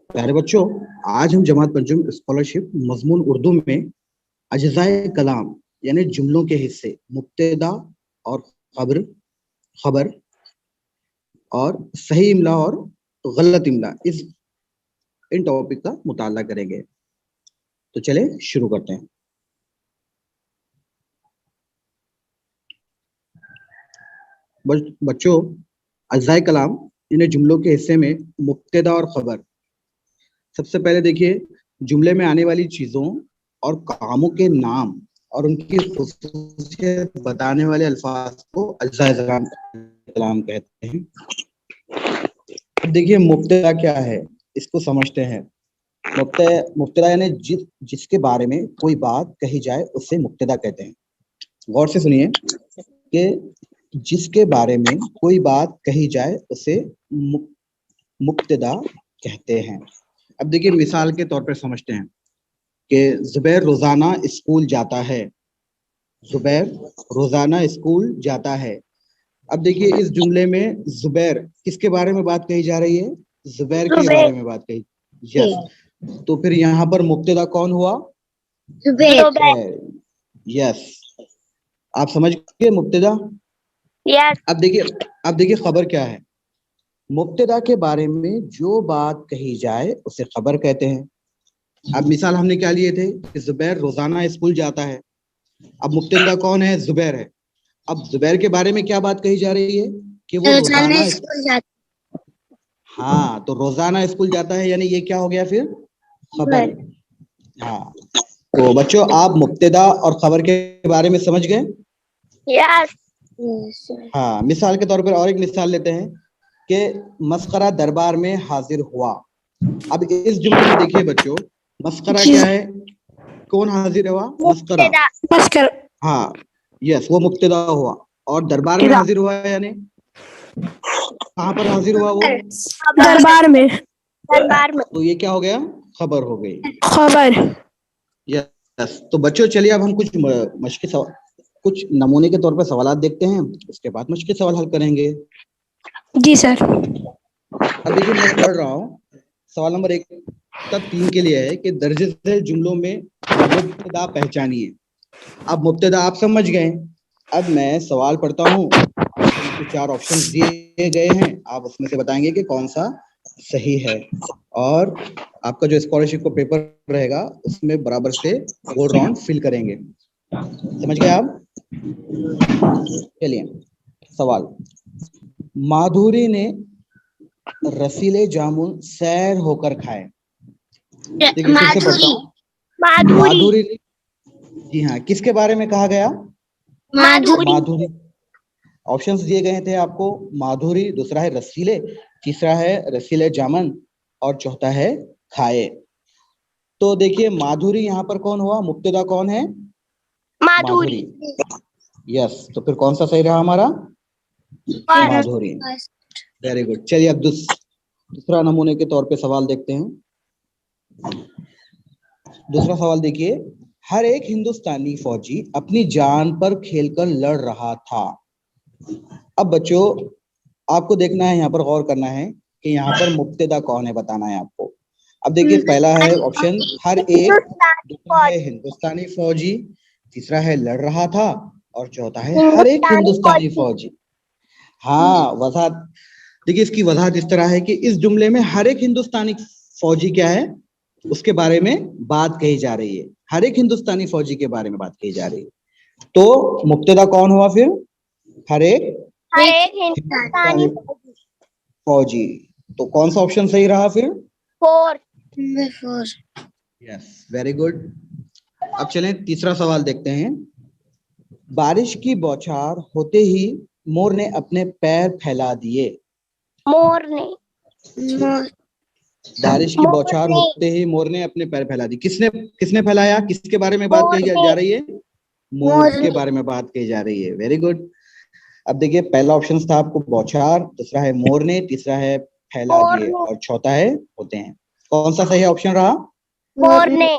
प्यारे बच्चों, आज हम जमात पंचम स्कॉलरशिप मजमून उर्दू में अज्जाए कलाम यानी जुमलों के हिस्से मुब्तदा और खबर खबर और सही इमला और गलत इमला इस इन टॉपिक का मुताला करेंगे। तो चले शुरू करते हैं। बच्चों, अज्जाए कलाम यानी जुमलों के हिस्से में मुब्तदा और खबर। सबसे पहले देखिए, जुमले में आने वाली चीजों और कामों के नाम और उनकी खुसूसियत बताने वाले अल्फाज को अज्जाए कलाम कहते हैं। अब देखिए, मुब्तदा क्या है, इसको समझते हैं। मुब्तदा यानी जिसके बारे में कोई बात कही जाए उसे मुब्तदा कहते हैं। गौर से सुनिए कि जिसके बारे में कोई बात कही जाए उसे मुब्तदा कहते हैं। अब देखिए, मिसाल के तौर पर समझते हैं कि जुबैर रोजाना स्कूल जाता है। जुबैर रोजाना स्कूल जाता है। अब देखिए, इस जुमले में जुबैर किसके बारे में बात कही जा रही है? जुबैर के बारे में बात कही। यस, तो फिर यहाँ पर मुब्तदा कौन हुआ? जुबैर। यस, आप समझ गए मुब्तदा? यस। अब देखिए खबर क्या है? मुब्तदा के बारे में जो बात कही जाए उसे खबर कहते हैं। अब मिसाल हमने क्या लिए थे कि जुबैर रोजाना स्कूल जाता है। अब मुब्तदा कौन है? जुबैर है। अब जुबैर के बारे में क्या बात कही जा रही है कि वो रोजाना स्कूल जाता। हाँ, तो रोजाना स्कूल जाता है यानी ये क्या हो गया फिर? खबर। हाँ, तो बच्चों आप मुब्तदा और खबर के बारे में समझ गए? यस। हाँ, मिसाल के तौर पर और एक मिसाल लेते हैं कि मस्करा दरबार में हाजिर हुआ। अब इस जुमले में देखिए बच्चों, मस्करा क्या है? कौन हाजिर हुआ? मस्करा। हाँ, यस, वो मुब्तदा हुआ। और दरबार में हाजिर हुआ है यानी कहाँ पर हाजिर हुआ वो? दरबार में। तो ये क्या हो गया? खबर हो गई। खबर। यस, तो बच्चों चलिए अब हम कुछ नमूने के तौर पर सवालात देखते हैं, उसके बाद मुश्किल सवाल हल करेंगे। जी सर। अब देखिए, मैं पढ़ रहा हूँ। सवाल नंबर 1 तक 3 के लिए है कि दर्ज झेल जुमलों में मुब्तदा पहचानिए। अब मुब्तदा आप समझ गए। अब मैं सवाल पढ़ता हूँ, आपको 4 ऑप्शंस दिए गए हैं, आप उसमें से बताएंगे कि कौन सा सही है। और आपका जो स्कॉलरशिप का पेपर रहेगा उसमें बराबर से गोल राउंड फिल करेंगे। समझ गए आप? चलिए, सवाल। माधुरी ने रसीले जामुन सैर होकर खाए। देखिए फिर से पढ़ता हूँ। माधुरी। जी हाँ, किसके बारे में कहा गया? माधुरी। ऑप्शंस दिए गए थे आपको। माधुरी, दूसरा है रसीले, तीसरा है रसीले जामुन और चौथा है खाए। तो देखिए, माधुरी यहाँ पर कौन हुआ? मुब्तदा कौन है? माधुरी। यस, तो फिर कौन सा सही रहा हमारा? माधुरी। Very good. चलिए अब दूसरा नमूने के तौर पे सवाल देखते हैं। दूसरा सवाल देखिए, हर एक हिंदुस्तानी फौजी अपनी जान पर खेलकर लड़ रहा था। अब बच्चों आपको देखना है, यहाँ पर गौर करना है कि यहाँ पर मुब्तदा कौन है, बताना है आपको। अब देखिए, पहला है ऑप्शन हर एक, दूसरा है हिंदुस्तानी फौजी, तीसरा है लड़ रहा था और चौथा है हर एक हिंदुस्तानी फौजी। हाँ, वजाहत देखिए, इसकी वजाहत इस तरह है कि इस जुमले में हर एक हिंदुस्तानी फौजी क्या है उसके बारे में बात कही जा रही है। हर एक हिंदुस्तानी फौजी के बारे में बात कही जा रही है। तो मुब्तदा कौन हुआ फिर? हर एक हिंदुस्तानी फौजी। तो कौन सा ऑप्शन सही रहा फिर? 4। Yes, very good. अब चलें तीसरा सवाल देखते हैं। बारिश की बौछार होते ही मोर ने अपने पैर फैला दिए। बारिश की बौछार होते ही मोर ने अपने पैर फैला दी। किसने फैलाया? किसके बारे में बात कही जा रही है? मोर के बारे में बात कही जा रही है। Very good. अब देखिए, पहला ऑप्शन था आपको बौछार, दूसरा है मोर ने, तीसरा है फैला दिए और चौथा है होते हैं। कौन सा सही ऑप्शन रहा? मोर ने।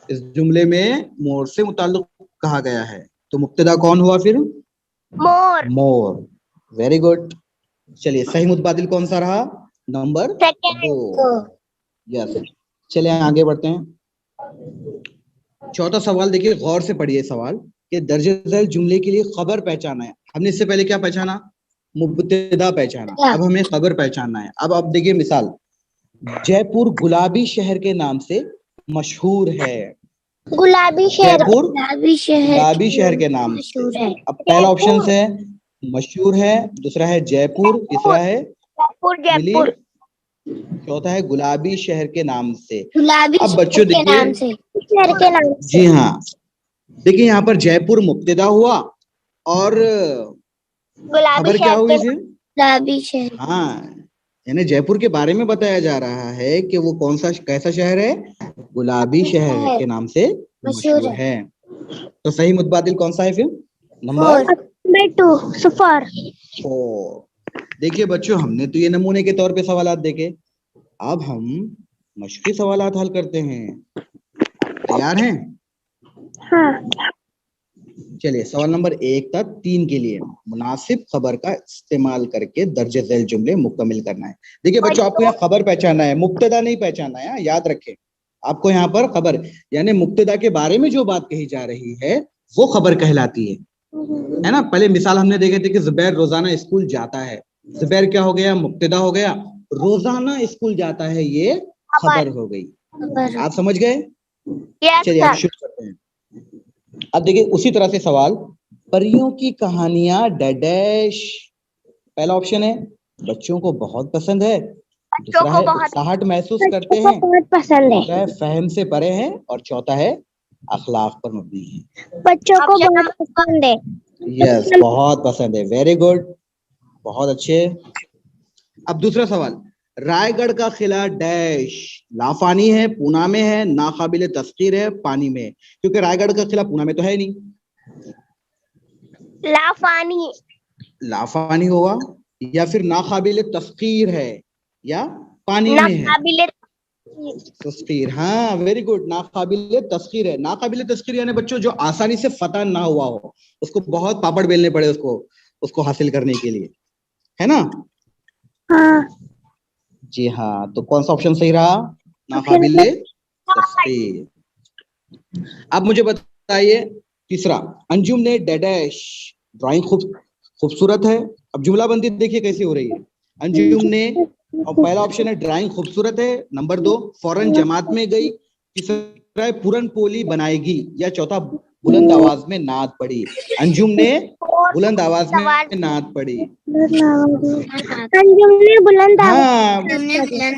इस जुमले में मोर से मुताल्लिक कहा गया है, तो मुब्तदा कौन हुआ फिर? मोर। Very good. चलिए, सही मुतबादिल कौन सा रहा? Number second 2। यस, चलिए आगे बढ़ते हैं। चौथा सवाल देखिए, गौर से पढ़िए सवाल कि दर्ज झैल जुमले के लिए खबर पहचाना है। हमने इससे पहले क्या पहचाना? मुब्तदा पहचाना। अब हमें खबर पहचानना है। अब देखिए मिसाल, जयपुर गुलाबी शहर के नाम से मशहूर है। गुलाबी शहर, जयपुर गुलाबी गुलाबी शहर के नाम से। मशहूर है। अब पहला ऑप्शन है मशहूर है, दूसरा है जयपुर, तीसरा है जयपुर, मिली, जयपुर, चौथा है गुलाबी शहर के नाम से। गुलाबी अब शहर बच्चों के देखिए, नाम से, शहर के नाम से। जी हाँ, देखिए यहाँ पर जयपुर मुब्तदा हुआ और गुलाबी खबर क्या शहर हुई के फिर? गुलाबी शहर। हाँ, यानी जयपुर के बारे में बताया जा रहा है कि वो कौन सा कैसा शहर है, गुलाबी शहर के नाम से मशहूर है। तो सही मुतबादिल कौन सा है फिर? नंबर 2, सफर। 4। देखिए बच्चों, हमने तो ये नमूने के तौर पे सवालात देखे, अब हम मशक़ी सवालात हल करते हैं। तैयार हैं? हाँ। चलिए, सवाल नंबर 1 तक 3 के लिए मुनासिब खबर का इस्तेमाल करके दर्ज झैल जुमले मुकम्मिल करना है। देखिए बच्चों, आपको यहाँ खबर पहचानना है, मुब्तदा नहीं पहचानना है, याद रखें। आपको यहाँ पर खबर यानी मुब्तदा के बारे में जो बात कही जा रही है वो खबर कहलाती है ना। पहले मिसाल हमने देखे थे कि जुबैर रोजाना स्कूल जाता है। जुबैर क्या हो गया? मुब्तदा हो गया। रोजाना स्कूल जाता है, ये खबर हो गई। आप समझ गए? चलिए आप शुरू करते हैं। अब देखिए उसी तरह से सवाल, परियों की कहानियां डैश। पहला ऑप्शन है बच्चों को बहुत पसंद है, दूसरा है उत्साहट महसूस करते हैं, बहुत पसंद है, तीसरा है फहम से परे हैं, और चौथा है अखलाक पर मबनी है। बच्चों को बहुत पसंद है। यस, बहुत पसंद है, वेरी गुड, बहुत अच्छे। अब दूसरा सवाल, रायगढ़ का किला डैश लाफानी है, पूना में है, नाकाबिले तस्खीर है, पानी में है। क्योंकि रायगढ़ का किला पूना में तो है नहीं, लाफानी, लाफानी होगा, या फिर नाकाबिले तस्खीर है, या पानी में है। नाकाबिले तस्खीर, हाँ वेरी गुड, नाकाबिले तस्खीर है। नाकाबिले तस्खीर यानी बच्चों जो आसानी से फतह ना हुआ हो, उसको बहुत पापड़ बेलने पड़े उसको उसको हासिल करने के लिए, है ना। हाँ। जी हाँ, तो कौन सा ऑप्शन सही रहा? नाकाबिले तस्खीर। अब मुझे बताइए तीसरा, अंजुम ने डैश ड्राइंग खूबसूरत है। अब जुमलाबंदी देखिए कैसी हो रही है। अंजुम ने, और पहला ऑप्शन है ड्राइंग खूबसूरत है, नंबर 2 फौरन जमात में गई, तीसरा है पूरन पोली बनाएगी, या चौथा बुलंद आवाज में नात पड़ी। अंजुम ने बुलंद आवाज में नात पड़ी। अंजुम ने बुलंद हाँ,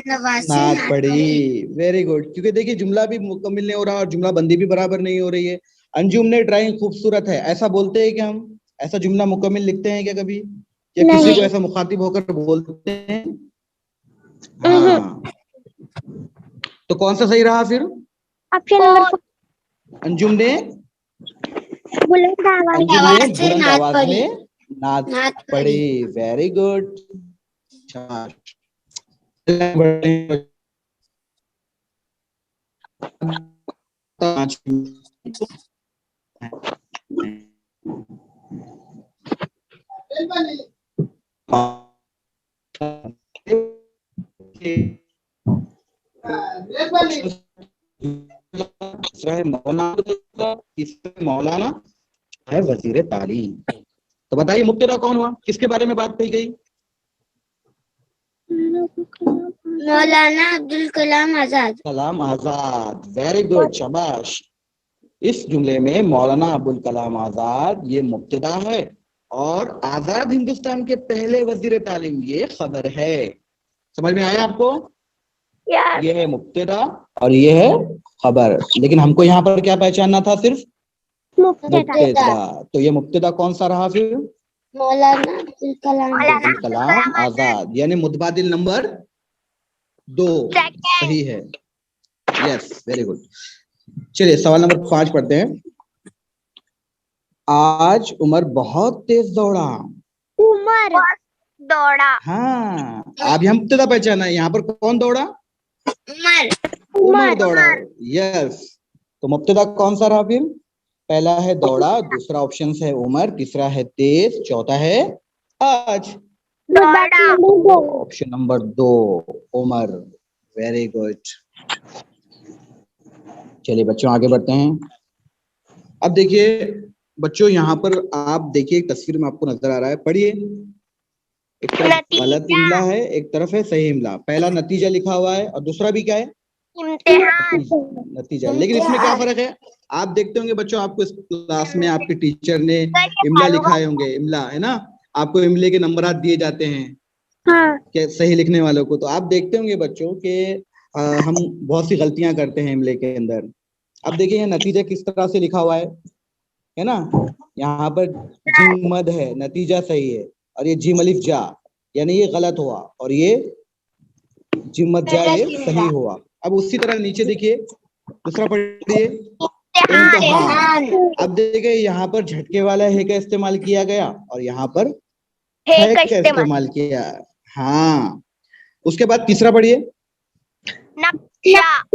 आवाज नात पड़ी, वेरी गुड। क्योंकि देखिए जुमला भी मुकम्मिल नहीं हो रहा और जुमला बंदी भी बराबर नहीं हो रही है। अंजुम ने ड्राइंग खूबसूरत है, ऐसा बोलते हैं कि हम ऐसा जुमला मुकम्मिल लिखते हैं क्या कभी, या किसी को ऐसा मुखातिब होकर बोलते हैं? हाँ, तो कौन सा सही रहा फिर? ऑप्शन नंबर 4, अंजुम ने बुलंद आवाज में नात पड़ी, वेरी गुड। मौलाना है वजीर तालीम। तो बताइए मुब्तदा कौन हुआ, किसके बारे में बात कही गई? मौलाना अब्दुल कलाम आजाद। कलाम आजाद, वेरी गुड, शाबाश। इस जुमले में मौलाना अब्दुल कलाम आजाद ये मुब्तदा है और आजाद हिंदुस्तान के पहले वजीर तालीम ये खबर है। समझ में आया आपको? ये है मुब्तदा और ये है खबर, लेकिन हमको यहाँ पर क्या पहचानना था? सिर्फ मुब्तदा। तो ये मुब्तदा कौन सा रहा फिर? मौलाना अब्दुल कलाम आजाद, यानी मुतबादिल नंबर 2 सही है। Yes, very good. चलिए सवाल नंबर 5 पढ़ते हैं। आज उमर बहुत तेज दौड़ा। उमर दौड़ा। हाँ, आप यहाँ मुब्तदा पहचाना है, यहाँ पर कौन दौड़ा? उमर दौड़ा। यस, तो मुब्तदा कौन सा रहा फिर? पहला है दौड़ा, दूसरा ऑप्शन है उमर, तीसरा है तेज, चौथा है आज। दौड़ा। Option number 2 Umar. Very good. चलिए बच्चों आगे बढ़ते हैं। अब देखिए बच्चों, यहाँ पर आप देखिए एक तस्वीर में आपको नजर आ रहा है, पढ़िए। एक तरफ गलत इमला है, एक तरफ है सही इमला। पहला नतीजा लिखा हुआ है और दूसरा भी क्या है, इम्तिहान। नतीजा। लेकिन इसमें क्या फर्क है, आप देखते होंगे बच्चों, आपको इस क्लास में आपके टीचर ने इमला लिखाए होंगे, इमला है ना, आपको इमले के नंबरात दिए जाते हैं हाँ। कि सही लिखने वालों को। तो आप देखते होंगे बच्चों कि हम बहुत सी गलतियां करते हैं इमले के अंदर। अब देखिए यहाँ नतीजा किस तरह से लिखा हुआ है ना, यहाँ पर जिम मद है, नतीजा सही है, और ये जिम अलिफ जा, यानी ये गलत हुआ, और ये जिम मद जा ये सही हुआ। अब उसी तरह नीचे देखिए, दूसरा पढ़िए, इम्तिहान। अब देखिए यहाँ पर झटके वाला है का इस्तेमाल किया गया और यहाँ पर है का इस्तेमाल किया। हाँ, उसके बाद तीसरा पढ़िए, नक्शा।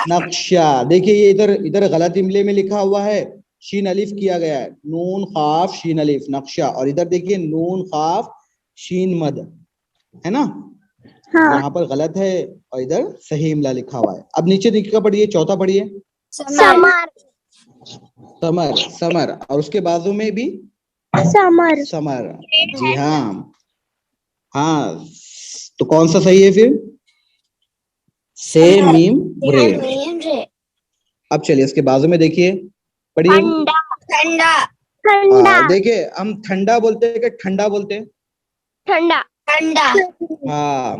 नक्शा। देखिए ये इधर इधर गलत इमले में लिखा हुआ है, शीन अलिफ किया गया है, नून खाफ शीन अलिफ, नक्शा। और इधर देखिए नून खाफ शीन मद, है ना, यहाँ पर गलत है और इधर सही इमला लिखा हुआ है। अब नीचे देखिए पढ़िए, चौथा पढ़िए, समर। Summer, summer. और उसके बाजू में भी समर। समर। जी हाँ, हाँ। तो कौन सा सही है फिर, से मीम रे। अब चलिए इसके बाजू में देखिए, पढ़िए। ठंडा। ठंडा। देखिए हम ठंडा बोलते हैं कि ठंडा बोलते हैं, ठंडा। ठंडा। हाँ।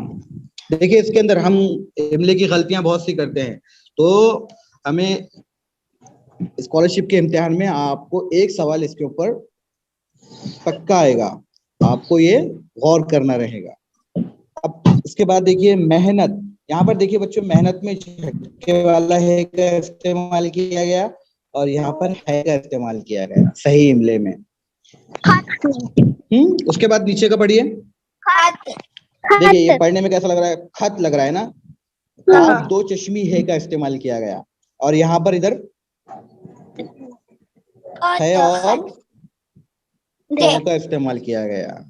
देखिए इसके अंदर हम इमले की गलतियां बहुत सी करते हैं, तो हमें स्कॉलरशिप के इम्तिहान में आपको एक सवाल इसके ऊपर पक्का आएगा, आपको ये गौर करना रहेगा। अब इसके बाद देखिए मेहनत। यहाँ पर देखिए बच्चों, मेहनत में झटके वाला है का इस्तेमाल किया गया और यहाँ पर है का इस्तेमाल किया गया सही इमले में। उसके बाद नीचे का पढ़िए। देखिए ये पढ़ने में कैसा लग रहा है, खत लग रहा है ना, काफ दो चश्मी है का इस्तेमाल किया गया और यहाँ पर इधर है और तो का इस्तेमाल किया गया।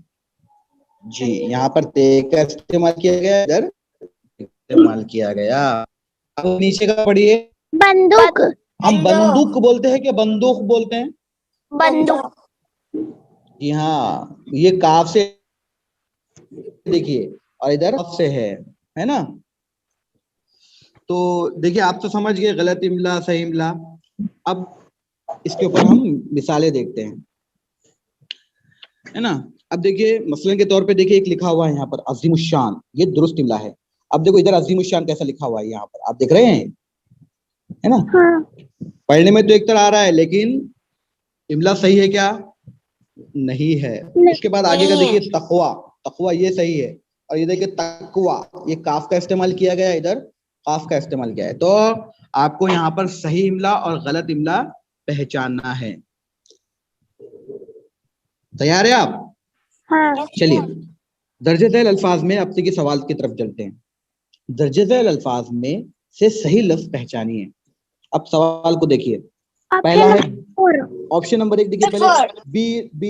जी, यहाँ पर ते का इस्तेमाल किया गया, इधर इस्तेमाल किया गया। अब नीचे का पढ़िए, बंदूक। हम बंदूक बोलते हैं कि बंदूक बोलते हैं, बंदूक। जी हाँ, ये काफ से देखिए और इधर कफ से है ना। तो देखिए आप तो समझ गए गलत इमला सही इमला। अब इसके ऊपर हम मिसालें देखते हैं, है ना। अब देखिए मसलन के तौर पे देखिए एक लिखा हुआ है यहाँ पर अजीमुशान, ये दुरुस्त इमला है। अब देखो इधर अजीमुशान कैसा लिखा हुआ है, यहाँ पर आप देख रहे हैं, है ना। हाँ। पढ़ने में तो एक तरह आ रहा है लेकिन इमला सही है क्या, नहीं है। उसके बाद आगे का देखिए तकवा, तकवा ये सही है, और ये देखिए तकवा, ये काफ का इस्तेमाल किया गया, इधर काफ का इस्तेमाल किया है। तो आपको यहाँ पर सही इमला और गलत इमला पहचानना है। तैयार है आप? हाँ। चलिए दर्जे झैल अल्फाज में अब के सवाल की तरफ चलते हैं। दर्जे झैल अल्फाज में से सही लफ्ज पहचानिए। अब सवाल को देखिए, पहला है ऑप्शन नंबर 1, देखिए पहले बी,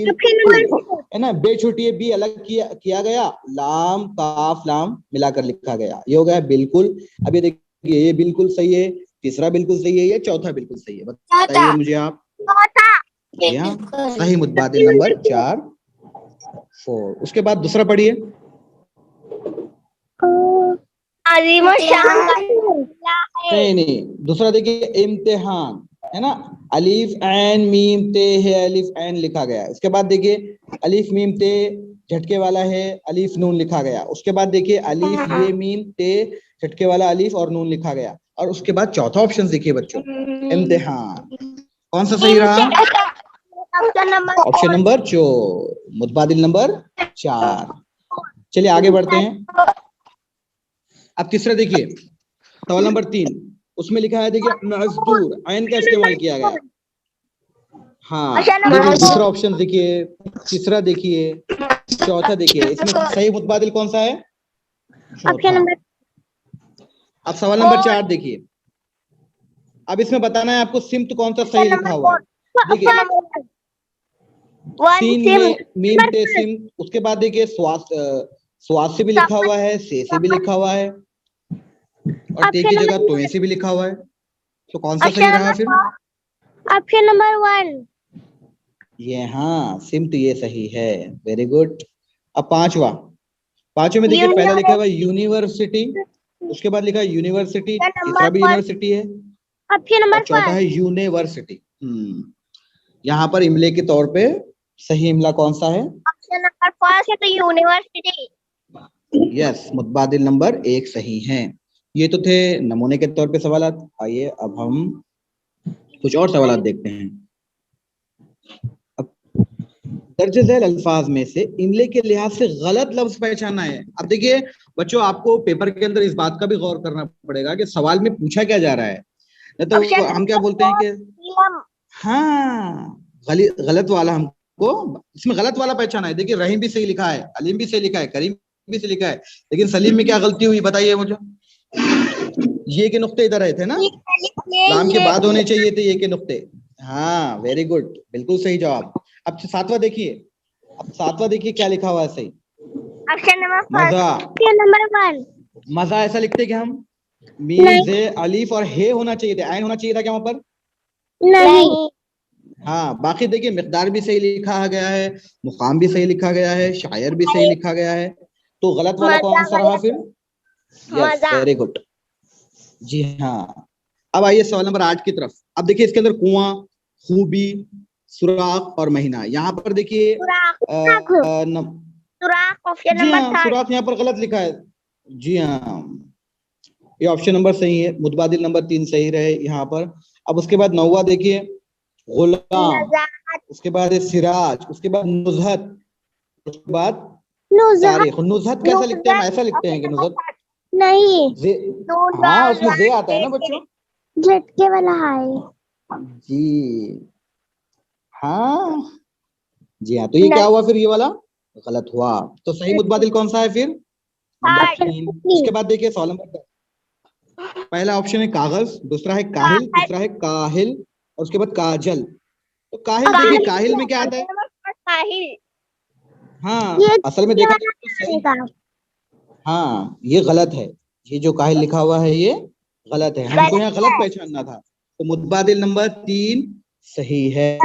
है ना, बे छोटी है, बी अलग किया गया, लाम काफ लाम मिलाकर लिखा गया, ये हो गया बिल्कुल। अब ये देखिए ये बिल्कुल सही है, तीसरा बिल्कुल सही है, ये चौथा बिल्कुल सही है। बताइए मुझे आप। यहाँ सही मुतबादिल नंबर 4 4। उसके बाद दूसरा पढ़िए, नहीं, दूसरा देखिए इम्तिहान, है ना, अलिफ ऐन मीम ते है, अलिफ ऐन लिखा गया। उसके बाद देखिए अलिफ मीम ते झटके वाला है, अलिफ नून लिखा गया। उसके बाद देखिए अलिफ ये मीम ते झटके वाला अलिफ और नून लिखा गया। और उसके बाद चौथा ऑप्शन देखिए बच्चों, इम्तिहान। कौन सा सही रहा? ऑप्शन नंबर 4, मुतबादिल नंबर 4। चलिए आगे बढ़ते हैं। अब तीसरा देखिए, सवाल नंबर 3, उसमें लिखा है देखिए मजदूर, ऐन का इस्तेमाल किया गया। हाँ देखिए दूसरा ऑप्शन देखिए, तीसरा देखिए, चौथा देखिए, इसमें सही मुतबादिल कौन सा है? चौथा। अब सवाल नंबर 4 देखिए, अब इसमें बताना है आपको सिम्त कौन सा सही लिखा हुआ है। देखिए सीन में मीम ते सिम, उसके बाद देखिए स्वाद से भी लिखा हुआ है, से भी लिखा हुआ है, और ते की जगह तोए से भी लिखा हुआ है। तो कौन सा सही रहा फिर? Option number 1। ये हाँ, सिम तो ये सही है। Very good. अब पांचवा में देखिए पहला लिखा हुआ यूनिवर्सिटी, उसके बाद लिखा है यूनिवर्सिटी, तीसरा भी यूनिवर्सिटी है, और चौथा है यूनिवर्सिटी। यहाँ पर इमले के तौर पे सही इमला कौन सा है? ऑप्शन नंबर 1 तो यूनिवर्सिटी। यस, मुतबादिल नंबर 1 सही है। ये तो थे नमूने के तौर पे सवालात। आइए अब हम कुछ और सवालात देखते हैं। अब दर्ज झैल अल्फाज में से इमले के लिहाज से गलत लफ्ज पहचानना है। अब देखिए बच्चों, आपको पेपर के अंदर इस बात का भी गौर करना पड़ेगा कि सवाल में पूछा क्या जा रहा है। तो हम क्या बोलते हैं कि हाँ, गलत वाला हमको, इसमें गलत वाला पहचाना है। देखिए रहीम भी सही लिखा है, अलीम भी सही लिखा है, करीम भी सही लिखा है, लेकिन सलीम में क्या गलती हुई बताइए मुझे। ये के नुक्ते इधर आए थे ना, लाम के बाद होने चाहिए थे ये के नुक्ते। हाँ, वेरी गुड, बिल्कुल सही जवाब। अब सातवां देखिए क्या लिखा हुआ है सही। ऑप्शन नंबर मजा। नंबर 1। मजा ऐसा लिखते क्या हम? मीम जे अलीफ और हे होना चाहिए था, आइन होना चाहिए था क्या वहां पर? नहीं। हाँ, बाकी देखिए मिकदार भी सही लिखा गया है, मुकाम भी सही लिखा गया है, शायर भी सही लिखा गया है। तो गलत वाला कौन सा रहा फिर? Yes, very good. जी हाँ। अब आइए सवाल नंबर 8 की तरफ। अब देखिए इसके अंदर कुआं, खूबी, सुराख और महीना। यहाँ पर देखिए जी हाँ, सुराख यहाँ पर गलत लिखा है। जी हाँ, ये ऑप्शन नंबर सही है, मुतबादिल नंबर 3 सही रहे यहाँ पर। अब उसके बाद 9वां देखिए गुलाम, उसके बाद सिराज, उसके बाद नुज़हत, उसके बाद तारीख। नुज़हत कैसा लिखते हैं हम? ऐसा लिखते हैं कि नुज़हत नहीं, हाँ, उसमें जे आता है ना बच्चों, झटके वाला है जी हाँ। जी हाँ, तो ये क्या हुआ फिर? ये वाला गलत हुआ। तो सही मुतबादिल कौन सा है फिर? नंबर 3। उसके बाद देखिए सवाल नंबर, पहला ऑप्शन है कागज, दूसरा है काहिल, तीसरा है काहिल, और उसके बाद काजल। तो काहिल देखिए, काहिल में क्या आता है? काहिल। हाँ, असल में देखा जाए तो सही, हाँ ये गलत है। ये जो काहिल लिखा हुआ है ये गलत है, हमको यहाँ गलत पहचानना था। तो मुतबादिल नंबर 3 सही है।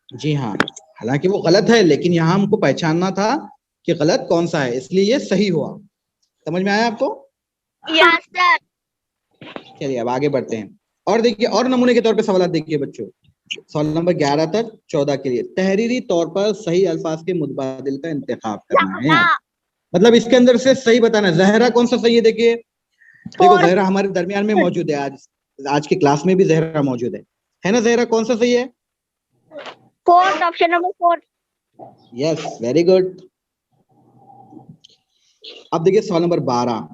जी हाँ, हालांकि वो गलत है, लेकिन यहाँ हमको पहचानना था कि गलत कौन सा है, इसलिए ये सही हुआ। समझ में आया आपको? Yes sir. चलिए अब आगे बढ़ते हैं। और देखिए, और नमूने के तौर पे सवाल देखिए बच्चों, सवाल नंबर 11 तक 14 के लिए तहरीरी तौर पर सही अल्फाज के मुतबादिल का इंतखाब करना है। मतलब इसके अंदर से सही बताना है। जहरा कौन सा सही है? देखिए देखो, जहरा हमारे दरमियान में मौजूद है, आज की क्लास में भी जहरा मौजूद है ना? जहरा कौन सा सही है? 4, option number 4। Yes, very good. अब देखिए सवाल नंबर 12,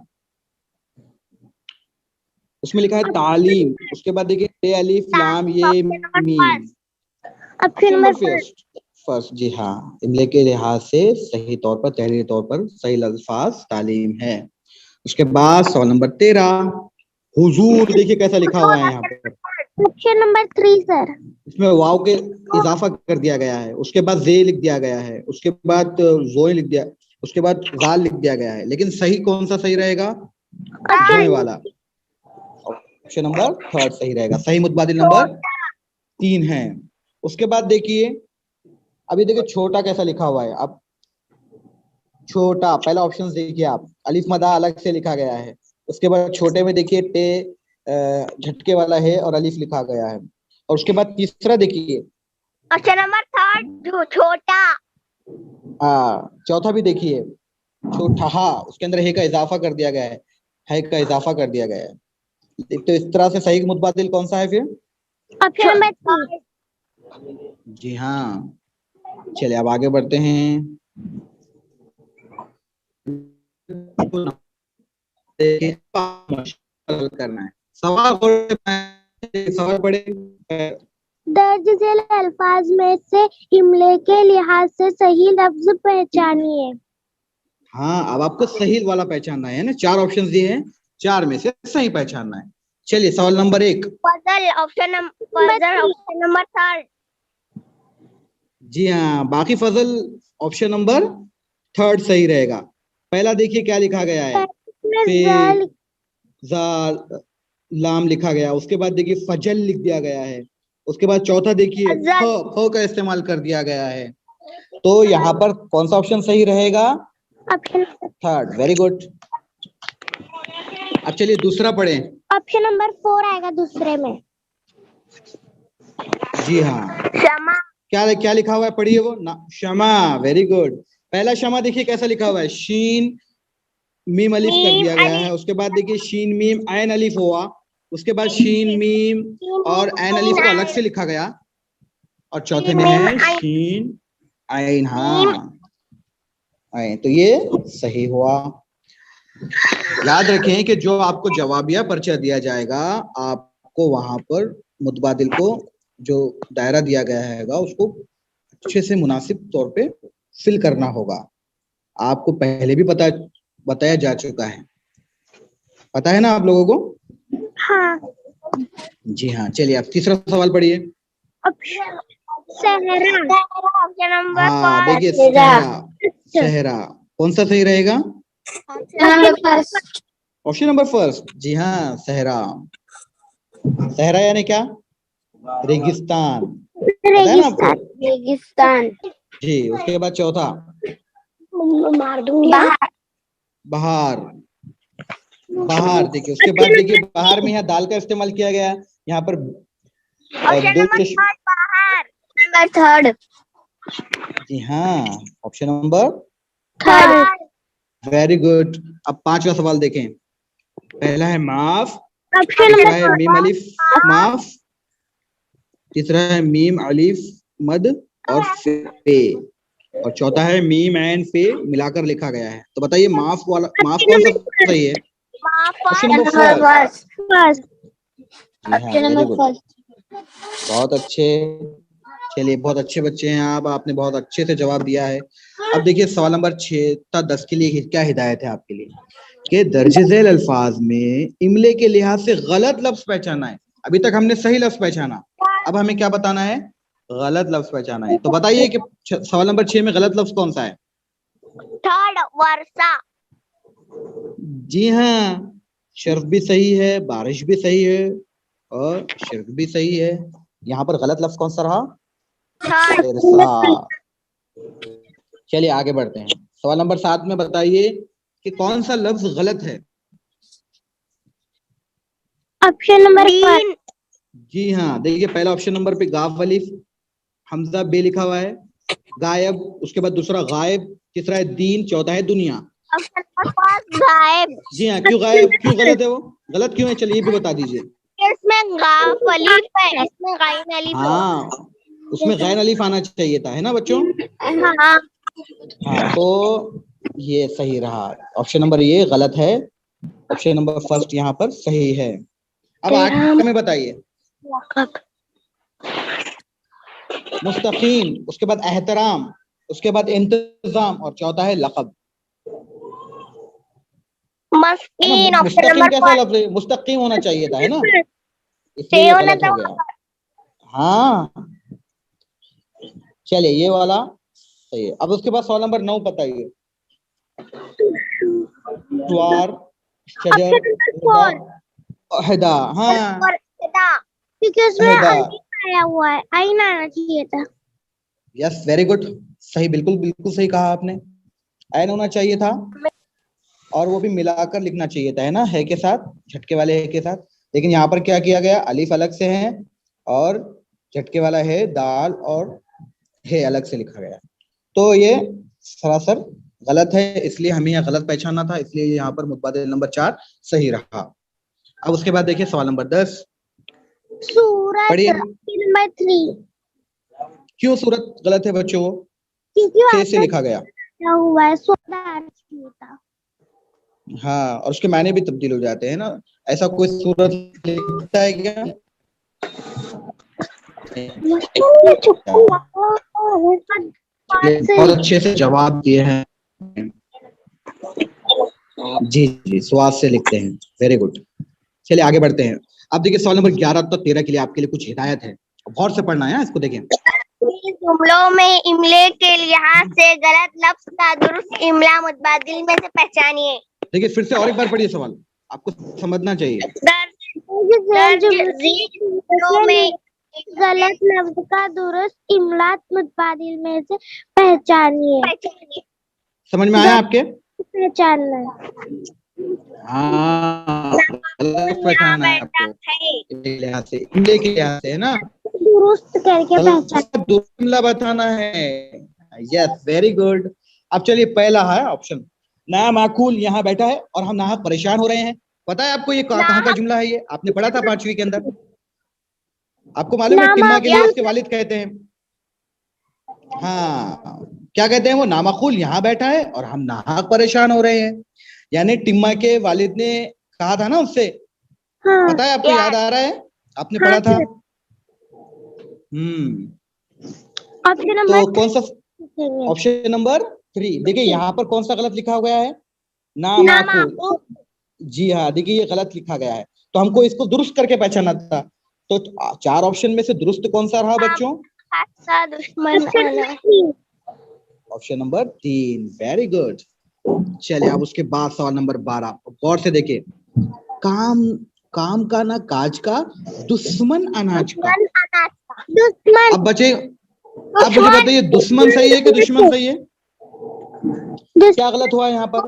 उसमें लिखा है तालीम, उसके बाद देखिए ते अलीफ लाम ये मीम। Option number first. जी हाँ, इमले के लिहाज से सही तौर पर, तहरीरी तौर पर सही अल्फाज तालीम है। उसके बाद सवाल नंबर 13, हुजूर देखिए कैसा लिखा हुआ है यहाँ पर। Option number 3 sir. इसमें वाव के इजाफा कर दिया गया है, उसके बाद जे लिख दिया गया है, उसके बाद जोए लिख दिया, उसके बाद जाल लिख दिया गया है, लेकिन सही कौन सा सही रहेगा? जोए वाला, ऑप्शन नंबर 3 सही रहेगा। सही मुतबादिल नंबर 3 है। उसके बाद देखिए, अभी देखिए छोटा कैसा लिखा हुआ है। अब छोटा, पहला ऑप्शन देखिए आप, अलिफ मदा अलग से लिखा गया है। उसके बाद छोटे में देखिए टे झटके वाला है और अलिफ लिखा गया है। और उसके बाद तीसरा देखिए, ऑप्शन नंबर 3 जो छोटा। चौथा भी देखिए छोटा, उसके अंदर हे का इजाफा कर दिया गया है का इजाफा कर दिया गया है। तो इस तरह से सही मुतबादिल कौन सा है फिर? Option number 3। जी हाँ। चलिए अब आगे बढ़ते हैं। करना है सवाल पढ़े। दर्ज झैल अल्फाज में से इमले के लिहाज से सही लफ्ज पहचानिए। हाँ, अब आपको सही वाला पहचानना है ना। 4 ऑप्शंस दिए हैं, 4 में से सही पहचानना है। चलिए सवाल नंबर 1, ऑप्शन नंबर 3। जी हाँ, बाकी फजल ऑप्शन नंबर थर्ड सही रहेगा। पहला देखिए क्या लिखा गया है, में पे जाल जाल लाम लिखा गया, उसके बाद देखिए फजल लिख दिया गया है, उसके बाद चौथा देखिए फ अजल फ का इस्तेमाल कर दिया गया है। तो यहाँ पर कौन सा ऑप्शन सही रहेगा? Option third, very good. अब चलिए दूसरा पढ़ें। ऑप्शन नंबर 4 आएगा दूसरे में। जी हाँ, क्षमा। क्या लिखा हुआ है, पढ़िए वो ना, क्षमा, वेरी गुड। पहला क्षमा देखिए कैसा लिखा हुआ है, शीन मीम अलिफ कर मीम दिया गया है, अलिफ उसके बाद देखिए शीन मीम ऐन अलिफ हुआ, उसके बाद शीन मीम और ऐन अलिफ को अलग से लिखा गया, और चौथे में मीम है आई शीन ऐन, मीम हाँ ऐन, तो ये सही हुआ। याद रखें कि जो आपको जवाबिया पर्चा दिया जाएगा, आपको वहां पर मुतबादिल को जो दायरा दिया गया है उसको अच्छे से मुनासिब तौर पे फिल करना होगा। आपको पहले भी बताया जा चुका है, पता है ना आप लोगों को? हाँ। जी हाँ, चलिए आप तीसरा सवाल पढ़िए। ऑप्शन सहरा। ऑप्शन नंबर हाँ देखिए, 5 सहरा कौन सा सही रहेगा? Number first. Option number first, जी हाँ सहरा। सहरा यानी क्या? रेगिस्तान, पता है ना आपको? रेगिस्तान। रेगिस्तान। जी, उसके बाद चौथा मार दूंगी। बहार, बहार देखिए, उसके बाद देखिए बहार में यहाँ दाल का इस्तेमाल किया गया है, यहाँ पर ऑप्शन दो नंबर 3 बाहर। Number third. जी हाँ, option number third. Very good. अब पांचवा सवाल देखें। पहला है माफ, ऑप्शन दूसरा है नंबर मीम अलिफ माफ, तीसरा है मीम अलिफ मद और फे, और चौथा है मीम एंड फे मिलाकर लिखा गया है। तो बताइए माफ कौन सा सही है? Option number first. फर्स्ट। जी हाँ, वेरी गुड, बहुत अच्छे। चलिए बहुत अच्छे बच्चे हैं आप, आपने बहुत अच्छे से जवाब दिया है। अब देखिए सवाल नंबर 6 था 10 के लिए क्या हिदायत है आपके लिए, कि दर्जे झेल अल्फाज में इमले के लिहाज से गलत लफ्ज पहचाना है। अभी तक हमने सही लफ्ज पहचाना, अब हमें क्या बताना है? गलत लफ्ज पहचाना है। तो बताइए कि सवाल नंबर 6 में गलत लफ्ज कौन सा है? थर्ड वर्षा। जी हाँ, शर्फ भी सही है, बारिश भी सही है, और शर्फ भी सही है। यहाँ पर गलत लफ्ज कौन सा रहा? इरसा। चलिए आगे बढ़ते हैं। सवाल नंबर 7 में बताइए कि कौन सा लफ्ज गलत है? Option number 3। जी हाँ, देखिए पहला ऑप्शन नंबर पे गाफ अलिफ हमजा बे लिखा हुआ है, गायब, उसके बाद दूसरा गायब, तीसरा है दीन, चौथा है दुनिया। ऑप्शन नंबर 5 गायब। जी हाँ, क्यों गायब, क्यों गलत है वो, गलत क्यों है, चलिए ये भी बता दीजिए। इसमें गाफ अलीफ है, इसमें गाइन अलीफ है। हाँ, उसमें गैन अलिफ आना चाहिए था, है ना बच्चों? हाँ। हाँ, तो ये सही रहा, ऑप्शन नंबर ये गलत है, ऑप्शन नंबर फर्स्ट यहाँ पर सही है। अब 8 में बताइए। मुस्तकीम, उसके बाद एहतराम, उसके बाद इंतजाम, और चौथा है लक़ब। है ना, मस्कीन। ऑप्शन मुस्तकीम नंबर कैसा लफ्ज है? मुस्तकीम होना चाहिए था, है ना, 5 इसलिए ये गलत हो गया। हाँ, चलिए ये वाला सही है। अब उसके बाद सवाल नंबर 9 बताइए। द्वार, शजर, अहदा, हाँ क्योंकि उसमें अहदा, आया हुआ है, आइन आना चाहिए था। यस वेरी गुड, सही, बिल्कुल बिल्कुल सही कहा आपने, ऐन होना चाहिए था, और वो भी मिलाकर लिखना चाहिए था, है ना, है के साथ, झटके वाले है के साथ। लेकिन यहाँ पर क्या किया गया, अलिफ अलग से है और झटके वाला है दाल और है अलग से लिखा गया, तो ये सरासर गलत है, इसलिए हमें यहाँ गलत पहचानना था, इसलिए यहाँ पर मुतबादिल नंबर 4 सही रहा। अब उसके बाद देखिए सवाल नंबर 10 सूरत पढ़िए। नंबर 3। क्यों सूरत गलत है बच्चों? क्योंकि से लिखा गया, हुआ है सुधार था। हाँ, और उसके मायने भी तब्दील हो जाते हैं ना, ऐसा कोई सूरत लिखता है क्या? बहुत अच्छे से जवाब दिए हैं, जी जी, स्वाद से लिखते हैं, वेरी गुड। चलिए आगे बढ़ते हैं। अब देखिए सवाल नंबर 11 तो 13 के लिए आपके लिए कुछ हिदायत है, गौर से पढ़ना है इसको, देखें। जुमलों में इमले के लिहाज से गलत लफ्ज का दुरुस्त इमला मुतबादिल में से पहचानिए। देखिए फिर से और एक बार पढ़िए सवाल, आपको समझना चाहिए। दर्ज झेल जुमलों में गलत लफ्ज का दुरुस्त इमला मुतबादिल में से पहचानिए। समझ में आया आपके? पहचानना हाँ, गलत पहचाना है आपको इमले के लिहाज से, इमले के लिहाज से, है ना? दुरुस्त करके पहचान। जुमला बताना है। Yes, very good. अब चलिए पहला है ऑप्शन, ना माकूल यहाँ बैठा है और हम नाहक परेशान हो रहे हैं। पता है आपको ये कहाँ का जुमला है? ये आपने पढ़ा था 5वीं के अंदर। आपको मालूम है टिम्मा के लिए उसके वालिद कहते हैं, हाँ क्या कहते हैं वो? नामाकुल यहाँ बैठा है और हम नाहक परेशान हो रहे हैं। यानी टिम्मा के वालिद ने कहा था ना उससे। हाँ, पता है आपको? याद आ रहा है? आपने पढ़ा था। तो कौन सा? Option number 3। देखिए यहाँ पर कौन सा गलत लिखा गया है? नामाकुल। जी हाँ, देखिए ये गलत लिखा गया है, तो हमको इसको दुरुस्त करके पहचाना था। तो 4 ऑप्शन में से दुरुस्त कौन सा रहा बच्चों? दुश्मन ऑप्शन नंबर 3। Very good. चलिए अब उसके बाद सवाल नंबर 12, गौर से देखिए। काम का ना काज का, दुश्मन अनाज का। दुश्मन। अब बच्चे आप मुझे बताइए, दुश्मन सही है कि दुश्मन सही है? क्या गलत हुआ यहाँ पर?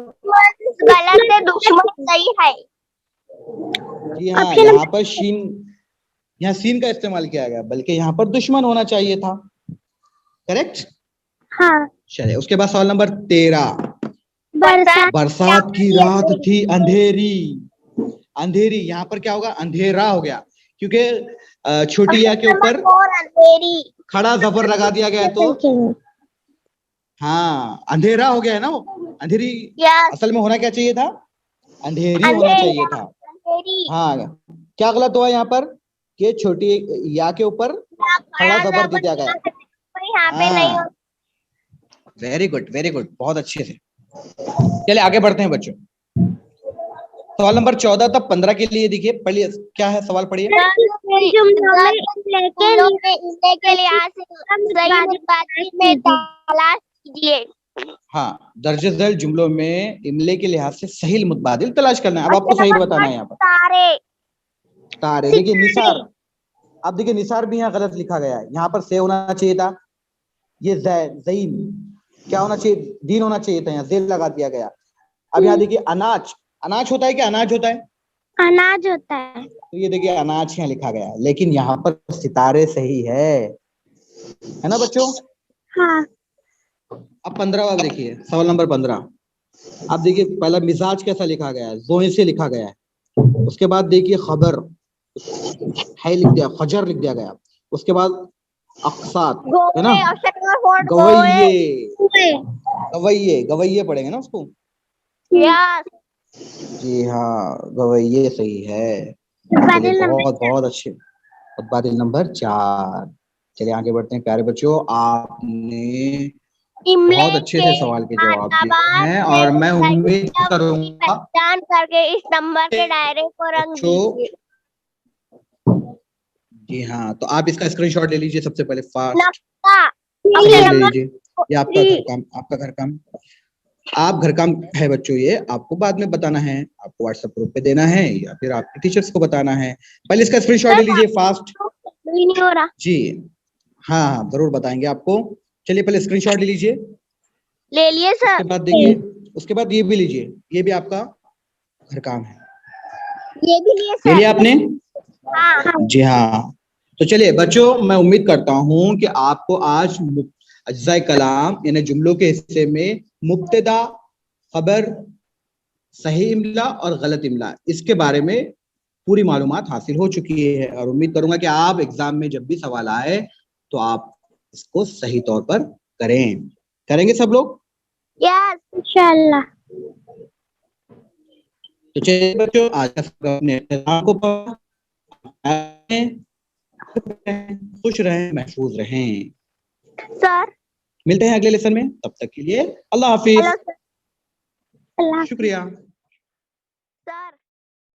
गलत है, दुश्मन सही है। जी हाँ, यहाँ पर यहाँ सीन का इस्तेमाल किया गया, बल्कि यहाँ पर दुश्मन होना चाहिए था। करेक्ट। हाँ। चलिए उसके बाद सवाल नंबर 13। बरसात की रात थी अंधेरी। अंधेरी यहाँ पर क्या होगा? अंधेरा हो गया, क्योंकि छोटी या के ऊपर खड़ा जबर लगा दिया गया, तो हाँ अंधेरा हो गया है ना वो। अंधेरी असल में होना क्या चाहिए था? अंधेरी होना चाहिए था। हाँ, क्या गलत हुआ यहाँ पर कि छोटी या के ऊपर खड़ा जबर दे दिया गया। हाँ, वेरी गुड, वेरी गुड, बहुत अच्छे से। चलिए आगे बढ़ते हैं बच्चों। सवाल नंबर 14 तक 15 के लिए देखिए, पढ़िए क्या है सवाल, पढ़िए। हाँ, दर्ज झेल जुमलों में इमले के लिहाज से सही मुतबादिल तलाश करना है। अब आपको सही बताना है यहाँ पर। तारे, देखिए निसार। अब देखिए निसार भी यहाँ गलत लिखा गया है, यहाँ पर से होना चाहिए था। ये ज़ईन क्या होना चाहिए? दीन होना चाहिए था, यहाँ जेल लगा दिया गया। अब यहाँ देखिए अनाज, अनाज होता है कि अनाज होता है? अनाज होता है। तो ये देखिए अनाज यहाँ लिखा गया है, लेकिन यहाँ पर सितारे सही है ना बच्चों? हाँ। अब 15 अब देखिए सवाल नंबर 15। अब देखिए पहला मिजाज कैसा लिखा गया है? जोहे से लिखा गया है। उसके बाद देखिए खबर है लिख दिया, फजर लिख दिया गया। उसके बाद अक्सात है ना, गवैये, गवैये गवैये पढ़ेंगे ना उसको। जी हाँ, गवैये सही है। चलिए बहुत बहुत अच्छे। मुतबादिल नंबर 4। चलिए आगे बढ़ते हैं प्यारे बच्चों। आपने बहुत अच्छे से सवाल के जवाब दिए हैं और मैं उम्मीद करूंगा पहचान करके इस नंबर के दायरे को रंग दीजिए। जी हाँ, तो आप इसका स्क्रीनशॉट ले लीजिए सबसे पहले, फास्ट ले लीजिए। ये आपका घर काम, आपका घर काम, आप घर काम है बच्चों, ये आपको बाद में बताना है, आपको व्हाट्सएप ग्रुप पे देना है या फिर आपके टीचर्स को बताना है। पहले इसका स्क्रीनशॉट ले लीजिए फास्ट। नहीं हो रहा जी हाँ हाँ, जरूर बताएंगे आपको। चलिए पहले स्क्रीनशॉट ले लीजिए। ले लिए सर। उसके बाद देखिए, उसके बाद ये भी लीजिए, ये भी आपका घर काम है। ये भी लिए सर। ले लिया आपने? हाँ। जी हाँ। तो चलिए बच्चों, मैं उम्मीद करता हूँ कि आपको आज अज्जाए कलाम यानी जुमलों के हिस्से में मुब्तदा, खबर, सही इमला और गलत इमला, इसके बारे में पूरी मालूमात हासिल हो चुकी है। और उम्मीद करूंगा कि आप एग्जाम में जब भी सवाल आए तो आप इसको सही तौर पर करेंगे सब लोग। यस इंशाल्लाह। तो चलिए बच्चों, आज अपने को खुश रहें, महफूज रहें सर। मिलते हैं अगले लेसन में, तब तक के लिए अल्लाह हाफिज। शुक्रिया।